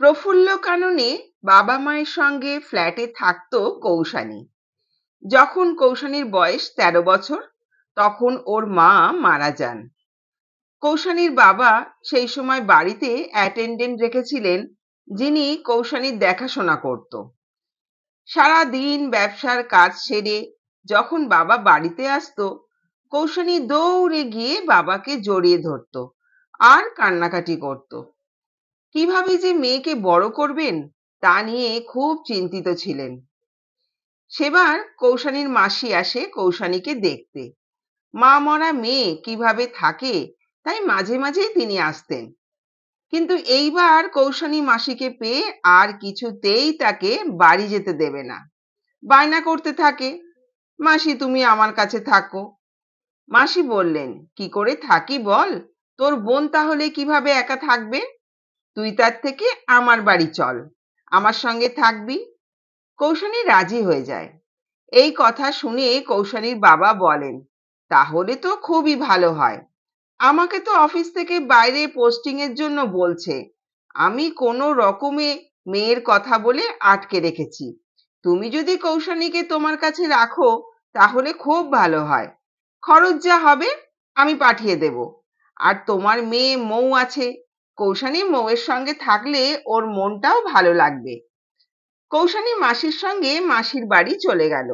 প্রফুল্ল কাননে বাবা মায়ের সঙ্গে ফ্ল্যাটে থাকতো কৌশানী। যখন কৌশানীর বয়স ১৩ বছর তখন ওর মা মারা যান। কৌশানীর বাবা সেই সময় বাড়িতে অ্যাটেন্ডেন্ট রেখেছিলেন, যিনি কৌশানীর দেখাশোনা করত। সারা দিন ব্যবসার কাজ সেরে যখন বাবা বাড়িতে আসতো, কৌশানী দৌড়ে গিয়ে বাবাকে জড়িয়ে ধরতো আর কান্নাকাটি করত। কিভাবে যে মেয়েকে বড় করবেন তা নিয়ে খুব চিন্তিত ছিলেন। সেবার কৌশানীর মাসি আসে কৌশানীকে দেখতে। মা মরা মেয়ে কিভাবে থাকে তাই মাঝে মাঝেই তিনি আসতেন। কিন্তু এইবার কৌশানী মাসিকে পেয়ে আর কিছুতেই তাকে বাড়ি যেতে দেবে না। বায়না করতে থাকে, মাসি তুমি আমার কাছে থাকো। মাসি বললেন, কি করে থাকি বল? তোর বোন তাহলে কিভাবে একা থাকবে? তুই তার থেকে আমার বাড়ি চল, আমার সঙ্গে থাকবি। কৌশানী রাজি হয়ে যায়। এই কথা শুনে কৌশানীর বাবা বলেন, তাহলে তো খুবই ভালো হয়। আমাকে তো অফিস থেকে বাইরে পোস্টিং এর জন্য বলছে। আমি কোনো রকমে মেয়ের কথা বলে আটকে রেখেছি। তুমি যদি কৌশানীকে তোমার কাছে রাখো তাহলে খুব ভালো হয়। খরচ যা হবে আমি পাঠিয়ে দেব। আর তোমার মেয়ে মৌ আছে, কৌশানী মৌয়ের সঙ্গে থাকলে ওর মনটাও ভালো লাগবে। কৌশানী মাসির সঙ্গে মাসির বাড়ি চলে গেল।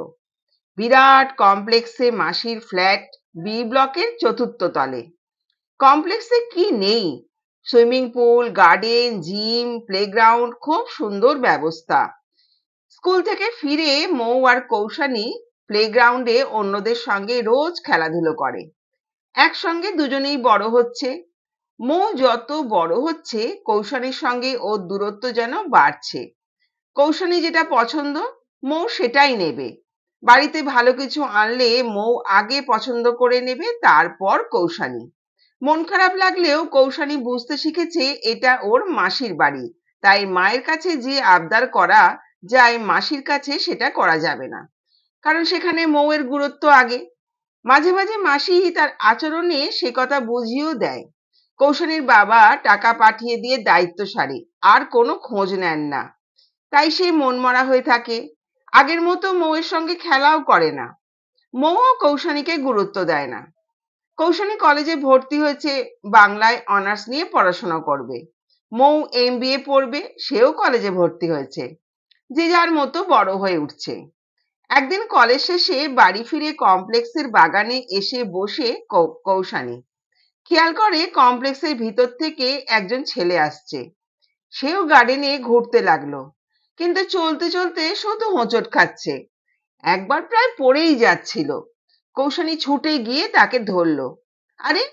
বিরাট কমপ্লেক্সে মাসির ফ্ল্যাট, বি ব্লকের ৪র্থ তলে। কমপ্লেক্সে কি নেই? Swimming pool, garden, gym, playground, খুব সুন্দর ব্যবস্থা। স্কুল থেকে ফিরে মৌ আর কৌশানী প্লেগ্রাউন্ডে অন্যদের সঙ্গে রোজ খেলাধুলো করে। একসঙ্গে দুজনেই বড় হচ্ছে। মৌ যত বড় হচ্ছে কৌশানীর সঙ্গে ওর দূরত্ব যেন বাড়ছে। কৌশানী যেটা পছন্দ মৌ সেটাই নেবে। বাড়িতে ভালো কিছু আনলে মৌ আগে পছন্দ করে নেবে, তারপর কৌশানী। মন খারাপ লাগলেও কৌশানী বুঝতে শিখেছে এটা ওর মাসির বাড়ি, তাই মায়ের কাছে যে আবদার করা যায় মাসির কাছে সেটা করা যাবে না, কারণ সেখানে মৌয়ের গুরুত্ব আগে। মাঝে মাঝে মাসি তার আচরণে সে কথা বুঝিয়েও দেয়। কৌশানীর বাবা টাকা পাঠিয়ে দিয়ে দায়িত্ব সারে, আর কোনো খোঁজ নেন না। তাই সে মনমরা হয়ে থাকে। আগের মতো মৌয়ের সঙ্গে খেলাও করে না। মৌও কৌশানীকে গুরুত্ব দেয় না। কৌশানী কলেজে ভর্তি হয়েছে, বাংলায় অনার্স নিয়ে পড়াশোনা করবে। মৌ MBA পড়বে, সেও কলেজে ভর্তি হয়েছে। যে যার মতো বড় হয়ে উঠছে। একদিন কলেজ শেষে বাড়ি ফিরে কমপ্লেক্সের বাগানে এসে বসে কৌশানী খেয়াল করে কমপ্লেক্সের ভিতর থেকে একজন ছেলে আসছে। সেও গার্ডেনে ঘুরতে লাগলো, কিন্তু চলতে চলতে শুধু হোঁচট খাচ্ছে। একবার প্রায় পড়েই যাচ্ছিল। কৌশানী ছুটে গিয়ে তাকে ধরলো। আরে,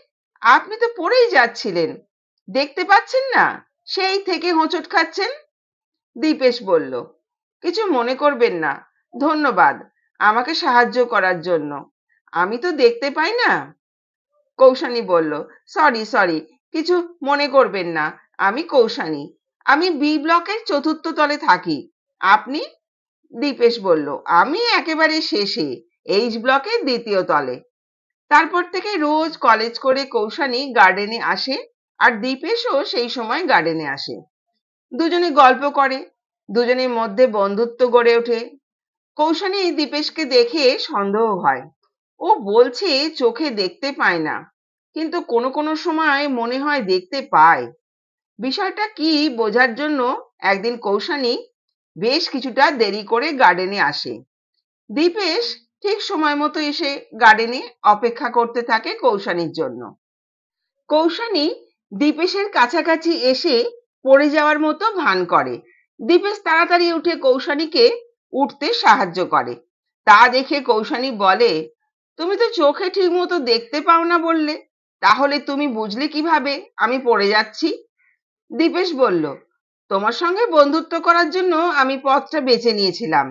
আপনি তো পড়েই যাচ্ছিলেন, দেখতে পাচ্ছেন না সেই থেকে হোঁচট খাচ্ছেন? দীপেশ বলল, কিছু মনে করবেন না, ধন্যবাদ আমাকে সাহায্য করার জন্য। আমি তো দেখতে পাই না। কৌশানী বলল, সরি সরি, কিছু মনে করবেন না। আমি কৌশানী, আমি বি ব্লকের ৪র্থ তলে থাকি। আপনি? দীপেশ বলল, আমি একেবারে শেষে, H ব্লকের ২য় তলে। তারপর থেকে রোজ কলেজ করে কৌশানী গার্ডেনে আসে, আর দীপেশও সেই সময় গার্ডেনে আসে। দুজনে গল্প করে, দুজনের মধ্যে বন্ধুত্ব গড়ে ওঠে। কৌশানী দীপেশকে দেখে সন্দেহ হয়। ও বলছে চোখে দেখতে পায় না, কিন্তু কোনো কোনো সময় মনে হয় দেখতে পায়। বিষয়টা কি বোঝার জন্য একদিন কৌশানী বেশ কিছুটা দেরি করে গার্ডেনে আসে। দীপেশ ঠিক সময় মতো এসে গার্ডেনে অপেক্ষা করতে থাকে কৌশানীর জন্য। কৌশানী দীপেশের কাছাকাছি এসে পড়ে যাওয়ার মতো ভান করে। দীপেশ তাড়াতাড়ি উঠে কৌশানীকে উঠতে সাহায্য করে। তা দেখে কৌশানী বলে, তুমি তো চোখে ঠিক মতো দেখতে পাও না বললে, তাহলে তুমি বুঝলে কিভাবে আমি পড়ে যাচ্ছি? দীপেশ বলল, তোমার সঙ্গে বন্ধুত্ব করার জন্য আমি পথটা বেছে নিয়েছিলাম।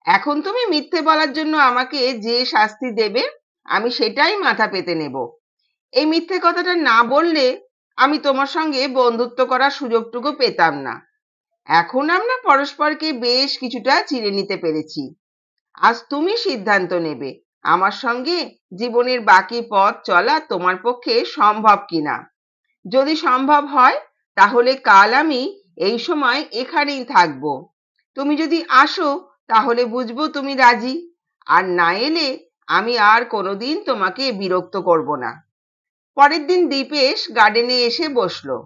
এখন তুমি মিথ্যে বলার জন্য আমাকে যে শাস্তি দেবে আমি সেটাই মাথা পেতে নেব। এই মিথ্যে কথাটা না বললে আমি তোমার সঙ্গে বন্ধুত্ব করার সুযোগটুকু পেতাম না। এখন আমরা পরস্পরকে বেশ কিছুটা চিনে নিতে পেরেছি। আজ তুমি সিদ্ধান্ত নেবে আমার সঙ্গে জীবনের বাকি পথ চলা তোমার পক্ষে সম্ভব কিনা। যদি সম্ভব হয় তাহলে কাল আমি এই সময় এখানেই থাকবো। তুমি যদি আসো তাহলে বুঝবো তুমি রাজি, আর না এলে আমি আর কোনোদিন তোমাকে বিরক্ত করব না। পরের দিন দীপেশ গার্ডেনে এসে বসলো।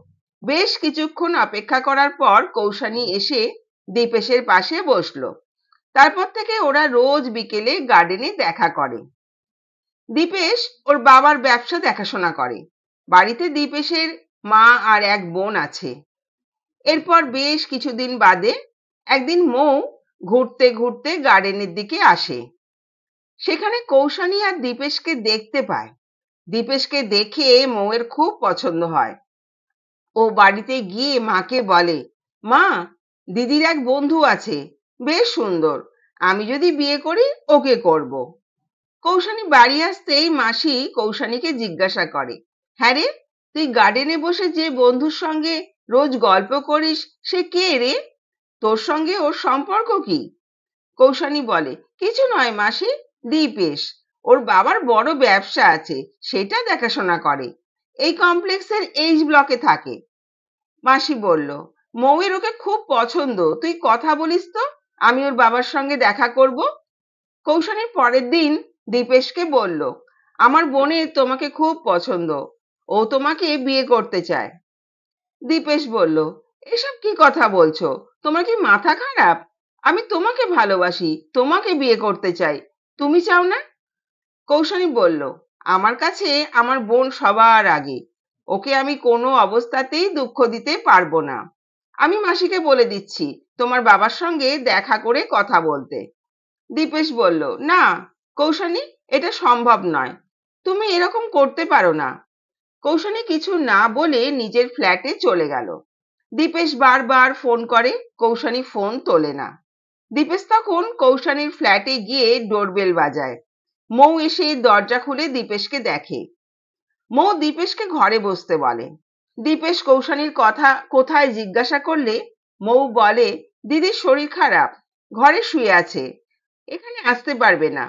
বেশ কিছুক্ষণ অপেক্ষা করার পর কৌশানী এসে দীপেশের পাশে বসলো। তারপর থেকে ওরা রোজ বিকেলে গার্ডেনে দেখা করে। দীপেশ ওর বাবার ব্যবসা দেখাশোনা করে। বাড়িতে দীপেশের মা আর এক বোন আছে। এরপর বেশ কিছুদিন বাদে একদিন মৌ ঘুরতে ঘুরতে গার্ডেনের দিকে আসে। সেখানে কৌশানী আর দীপেশকে দেখতে পায়। দীপেশকে দেখে মৌয়ের খুব পছন্দ হয়। ও বাড়িতে গিয়ে মাকে বলে, মা, দিদির এক বন্ধু আছে, বেশ সুন্দর, আমি যদি বিয়ে করি ওকে করব। কৌশানী বাড়ি আসতেই মাসি কৌশানীকে জিজ্ঞাসা করে, হ্যাঁ রে, তুই গার্ডেনে বসে যে বন্ধুর সঙ্গে রোজ গল্প করিস সে কে রে? তোর সঙ্গে ওর সম্পর্ক কি? কৌশানী বলে, কিছু নয় মাসি, দীপেশ, ওর বাবার বড় ব্যবসা আছে, সেটা দেখাশোনা করে। এই কমপ্লেক্সের এইচ ব্লকে থাকে। মাসি বলল, মৌয়ের ওকে খুব পছন্দ, তুই কথা বলিস তো, আমি ওর বাবার সঙ্গে দেখা করব। কৌশানী পরের দিন দীপেশকে বলল, আমার বোনের তোমাকে খুব পছন্দ, ও তোমাকে বিয়ে করতে চায়। দীপেশ বলল, এসব কি কথা বলছো? তোমার কি মাথা খারাপ? আমি তোমাকে ভালোবাসি, তোমাকে বিয়ে করতে চাই, তুমি চাও না? কৌশানী বলল, আমার কাছে আমার বোন সবার আগে, ওকে আমি কোনো অবস্থাতেই দুঃখ দিতে পারবো না। আমি মাসিকে বলে দিচ্ছি তোমার বাবার সঙ্গে দেখা করে কথা বলতে। দীপেশ বলল, না কৌশানী, এটা সম্ভব নয়, তুমি এরকম করতে পারো না। কৌশানী কিছু না বলে নিজের ফ্ল্যাটে চলে গেল। দীপেশ বারবার ফোন করে, কৌশানী ফোন তোলে না। দীপেশ তখন কৌশানীর ফ্ল্যাটে গিয়ে ডোরবেল বাজায়। মৌ এসে দরজা খুলে দীপেশকে দেখে। মৌ দীপেশকে ঘরে বসতে বলে। দীপেশ কৌশানীর কথা কোথায় জিজ্ঞাসা করলে মৌ বলে, দিদির শরীর খারাপ, ঘরে শুয়ে আছে, এখানে আসতে পারবে না।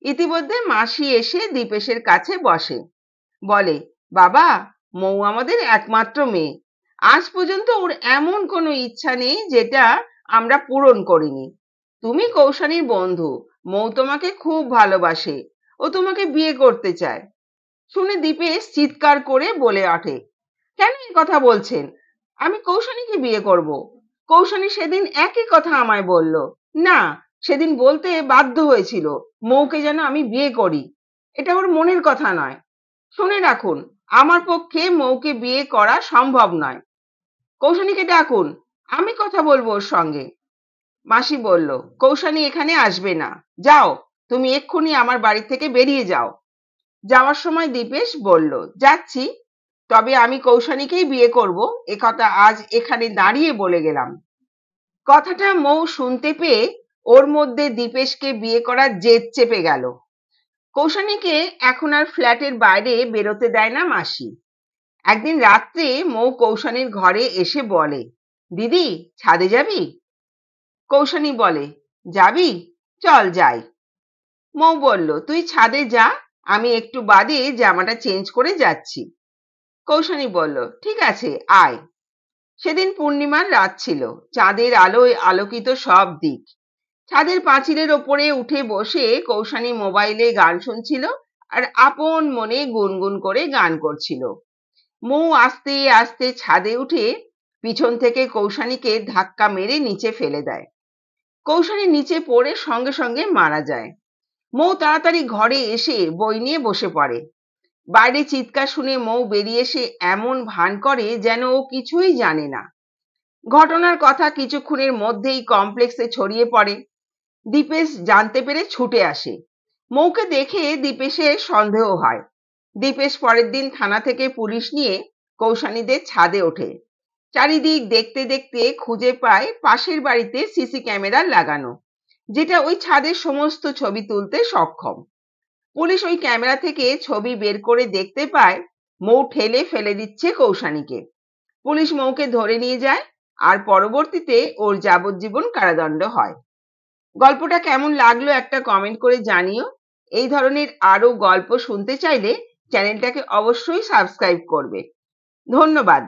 ইতিমধ্যে মাসি এসে দীপেশের কাছে বসে, বলে, বাবা, মৌ আমাদের একমাত্র মেয়ে, আজ পর্যন্ত ওর এমন কোনো ইচ্ছা নেই যেটা আমরা পূরণ করিনি। তুমি কৌশানীর বন্ধু, মৌ তোমাকে খুব ভালোবাসে, ও তোমাকে বিয়ে করতে চায়। শুনে দীপেশ চিৎকার করে বলে ওঠে, কেন এই কথা বলছেন? আমি কৌশানীকে বিয়ে করব। কৌশানী সেদিন একই কথা আমায় বলল। না, সেদিন বলতে বাধ্য হয়েছিল মৌকে যেন আমি বিয়ে করি। এটা ওর মনের কথা নয়। শুনে রাখুন, আমার পক্ষে মৌকে বিয়ে করা সম্ভব নয়। কৌশানীকে ডাকুন, আমি কথা বলবো ওর সঙ্গে। মাসি বলল, কৌশানী এখানে আসবে না, যাও, তুমি এক্ষুনি আমার বাড়ি থেকে বেরিয়ে যাও। যাওয়ার সময় দীপেশ বলল, যাচ্ছি, তবে আমি কৌশানীকেই বিয়ে করব, একথা আজ এখানে দাঁড়িয়ে বলে গেলাম। কথাটা মৌ শুনতে পেয়ে ওর মধ্যে দীপেশকে বিয়ে করার জেদ চেপে গেল। কৌশানীকে এখন আর ফ্ল্যাটের বাইরে বেরোতে দেয় না মাসি। একদিন রাত্রে মৌ কৌশানীর ঘরে এসে বলে, দিদি, ছাদে যাবি? কৌশানী বলে, যাবি, চল যাই। মৌ বলল, তুই ছাদে যা, আমি একটু বাদে জামাটা চেঞ্জ করে যাচ্ছি। কৌশানী বলল, ঠিক আছে, আয়। সেদিন পূর্ণিমার রাত ছিল, চাঁদের আলোয় আলোকিত সব দিক। ছাদের পাঁচিলের ওপরে উঠে বসে কৌশানী মোবাইলে গান শুনছিল আর আপন মনে গুনগুন করে গান করছিল। মৌ আস্তে আস্তে ছাদে উঠে পিছন থেকে কৌশানীকে ধাক্কা মেরে নিচে ফেলে দেয়। কৌশানী নিচে পড়ে সঙ্গে সঙ্গে মারা যায়। মৌ তাড়াতাড়ি ঘরে এসে বই নিয়ে বসে পড়ে। বাইরে চিৎকার শুনে মৌ বেরিয়ে এসে এমন ভান করে যেন ও কিছুই জানে না। ঘটনার কথা কিছুক্ষণের মধ্যেই কমপ্লেক্সে ছড়িয়ে পড়ে। দীপেশ জানতে পেরে ছুটে আসে। মৌকে দেখে দীপেশের সন্দেহ হয়। দীপেশ পরের দিন থানা থেকে পুলিশ নিয়ে কৌশানীদের ছাদে ওঠে। চারিদিক দেখতে দেখতে খুঁজে পায় পাশের বাড়িতে সিসি ক্যামেরা লাগানো, যেটা ওই ছাদের সমস্ত ছবি তুলতে সক্ষম। পুলিশ ওই ক্যামেরা থেকে ছবি বের করে দেখতে পায় মৌ ঠেলে ফেলে দিচ্ছে কৌশানীকে। পুলিশ মৌকে ধরে নিয়ে যায় আর পরবর্তীতে ওর যাবজ্জীবন কারাদণ্ড হয়। গল্পটা কেমন লাগলো একটা কমেন্ট করে জানিও। এই ধরনের আরো গল্প শুনতে চাইলে চ্যানেলটাকে অবশ্যই সাবস্ক্রাইব করবে। ধন্যবাদ।